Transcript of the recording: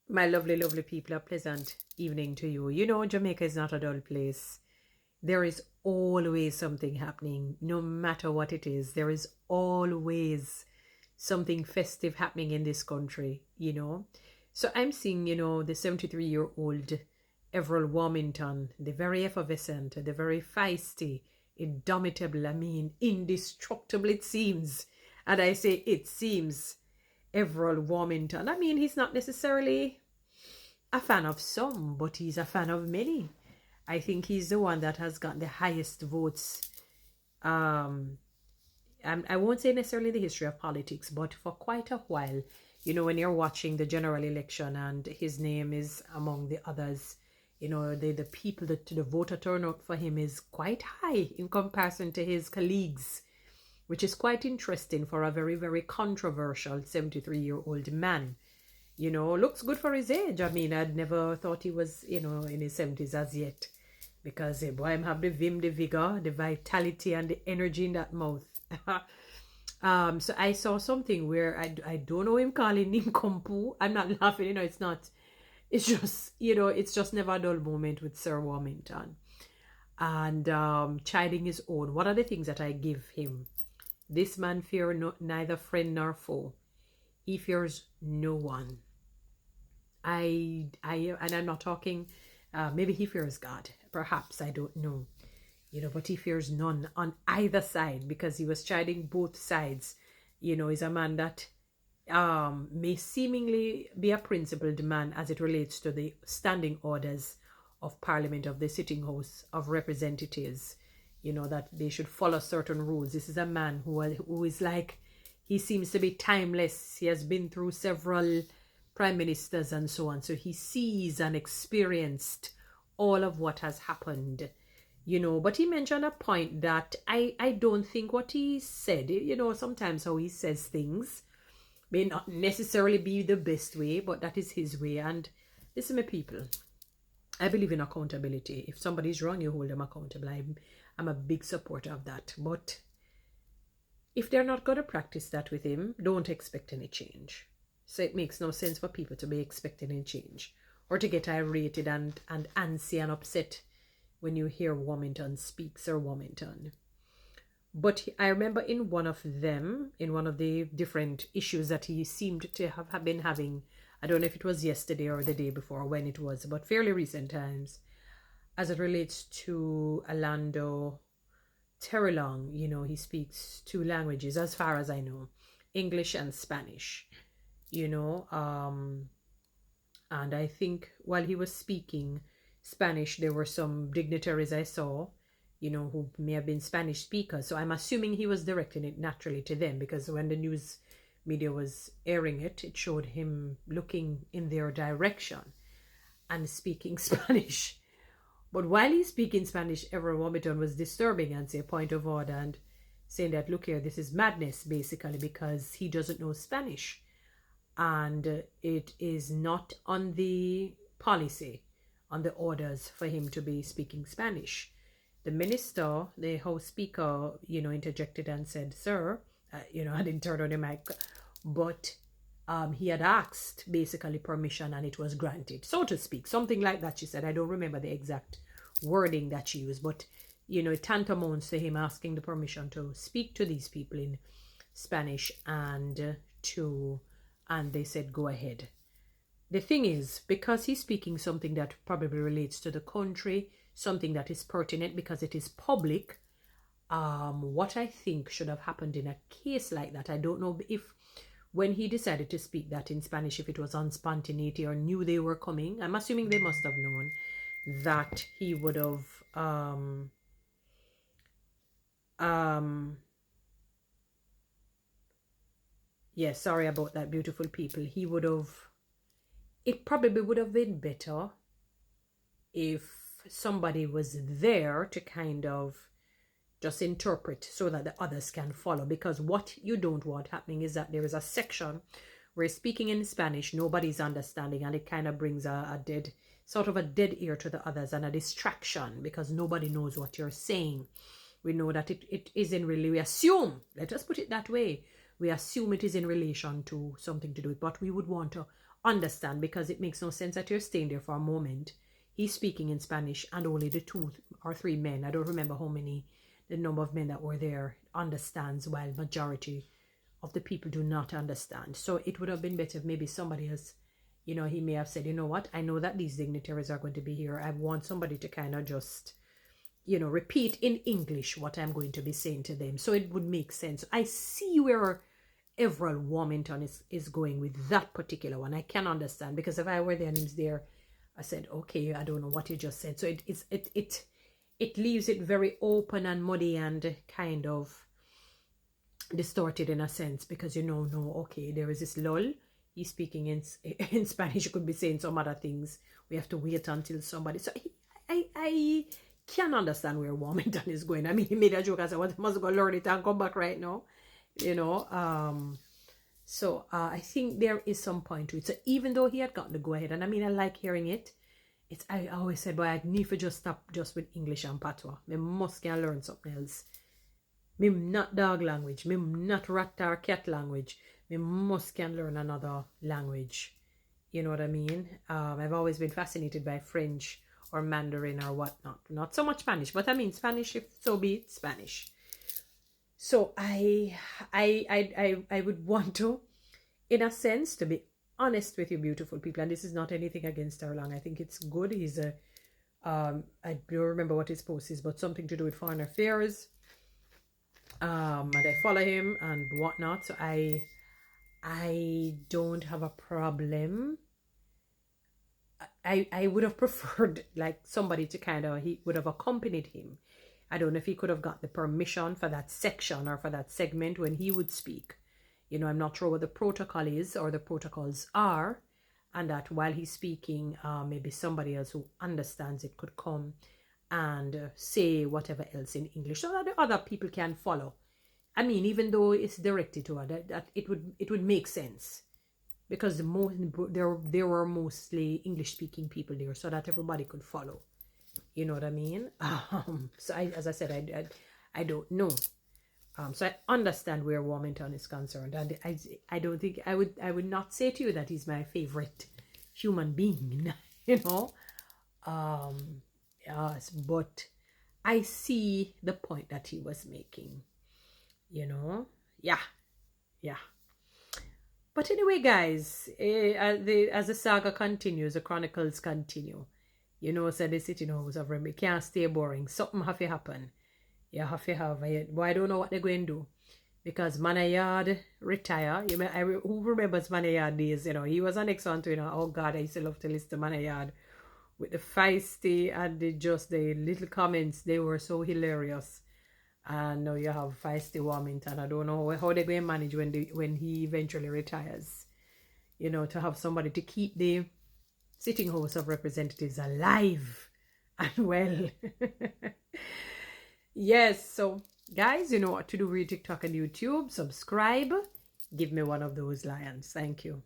My lovely, lovely people, a pleasant evening to you. You know, Jamaica is not a dull place. There is always something happening, no matter what it is. There is always something festive happening in this country, you know. So I'm seeing, the 73-year-old Everett Warmington, the very effervescent, the very feisty, indomitable, indestructible it seems. And I say it seems. Everett Warmington. He's not necessarily a fan of some, but he's a fan of many. I think he's the one that has got the highest votes. Um, I won't say necessarily the history of politics, but for quite a while, when you're watching the general election and his name is among the others, the people, the voter turnout for him is quite high in comparison to his colleagues, which is quite interesting for a very, very controversial 73-year-old man. Looks good for his age. I'd never thought he was, in his 70s as yet. Because, boy, him have the vim, the vigor, the vitality, and the energy in that mouth. So I saw something where I don't know him calling him Kumpu. I'm not laughing, it's not. It's just, it's just never a dull moment with Sir Warmington. And chiding his own. What are the things that I give him? This man fear neither friend nor foe. He fears no one. And I'm not talking, maybe he fears God. Perhaps, I don't know. But he fears none on either side because he was chiding both sides. He's a man that may seemingly be a principled man as it relates to the standing orders of Parliament, of the sitting House of Representatives. That they should follow certain rules. This is a man who is like, he seems to be timeless. He has been through several prime ministers and so on. So he sees and experienced all of what has happened, But he mentioned a point that I don't think what he said, sometimes how he says things may not necessarily be the best way, but that is his way. And listen, my people, I believe in accountability. If somebody's wrong, you hold them accountable. I'm a big supporter of that. But if they're not going to practice that with him, don't expect any change. So it makes no sense for people to be expecting any change or to get irate and antsy and upset when you hear Warmington speak, Sir Warmington. But I remember in one of the different issues that he seemed to have been having, I don't know if it was yesterday or the day before, when it was, but fairly recent times, as it relates to Orlando Terrelonge. He speaks two languages, as far as I know, English and Spanish, and I think while he was speaking Spanish, there were some dignitaries I saw, who may have been Spanish speakers. So I'm assuming he was directing it naturally to them, because when the news media was airing it, it showed him looking in their direction and speaking Spanish. But while he's speaking Spanish, Everett Warmington was disturbing and say point of order and saying that, look here, this is madness, basically, because he doesn't know Spanish. And it is not on the policy, on the orders for him to be speaking Spanish. The minister, the House Speaker, interjected and said, sir, I didn't turn on the mic, but he had asked basically permission and it was granted, so to speak. Something like that, she said. I don't remember the exact wording that she used, but, it tantamounts to him asking the permission to speak to these people in Spanish and they said, go ahead. The thing is, because he's speaking something that probably relates to the country, something that is pertinent because it is public, what I think should have happened in a case like that, I don't know if when he decided to speak that in Spanish, if it was on spontaneity or knew they were coming. I'm assuming they must have known that he would have yeah, sorry about that, beautiful people. It probably would have been better if somebody was there to kind of just interpret so that the others can follow. Because what you don't want happening is that there is a section where speaking in Spanish, nobody's understanding, and it kind of brings a dead ear to the others and a distraction because nobody knows what you're saying. We know that it is in really, we assume, let us put it that way, we assume it is in relation to something to do with what we would want to understand, because it makes no sense that you're staying there for a moment. He's speaking in Spanish, and only the 2 or 3 men, I don't remember how many, the number of men that were there, understands, while majority of the people do not understand. So it would have been better if maybe somebody else, he may have said, you know what, I know that these dignitaries are going to be here. I want somebody to kind of just, repeat in English what I'm going to be saying to them. So it would make sense. I see where Everett Warmington is going with that particular one. I can understand, because if I were there and he's there, I said, okay, I don't know what you just said. So it leaves it very open and muddy and kind of distorted in a sense, because okay, there is this lull. He's speaking in Spanish. He could be saying some other things. We have to wait until somebody. So I can understand where Warmington is going. I mean, he made a joke. I said, well, I must go learn it and come back right now. So I think there is some point to it. So even though he had gotten the go ahead, and I mean, I like hearing it. I always said, but I need to just stop just with English and patois. I must can learn something else. Me not dog language. Me not rat or cat language. Me must can learn another language. You know what I mean? I've always been fascinated by French or Mandarin or whatnot. Not so much Spanish, but I mean Spanish, if so be it, Spanish. So I would want to, in a sense, to be honest with you, beautiful people, and this is not anything against Terrelonge. I think it's good. He's I don't remember what his post is, but something to do with foreign affairs. And I follow him and whatnot. So I don't have a problem. I would have preferred like somebody to he would have accompanied him. I don't know if he could have got the permission for that section or for that segment when he would speak. I'm not sure what the protocol is or the protocols are, and that while he's speaking, maybe somebody else who understands it could come and say whatever else in English so that the other people can follow. I mean, even though it's directed to her, that it would make sense, because there were mostly English-speaking people there, so that everybody could follow. You know what I mean? So as I said, I don't know. So I understand where Warmington is concerned, and I don't think I would not say to you that he's my favorite human being. Yes, but I see the point that he was making. Yeah. But anyway, guys, as the saga continues, the chronicles continue. So the sitting house of Remy can't stay boring. Something have to happen. You have to have it. But I don't know what they're going to do, because Manayard retire. Who remembers Manayard days? He was an excellent winner. Oh God, I used to love to listen to Manayard with the feisty and the little comments. They were so hilarious. And now you have feisty Warmington. I don't know how they're going to manage when he eventually retires. To have somebody to keep the sitting House of Representatives alive and well. Yes, so guys, you know what to do. Read TikTok and YouTube. Subscribe. Give me one of those lions. Thank you.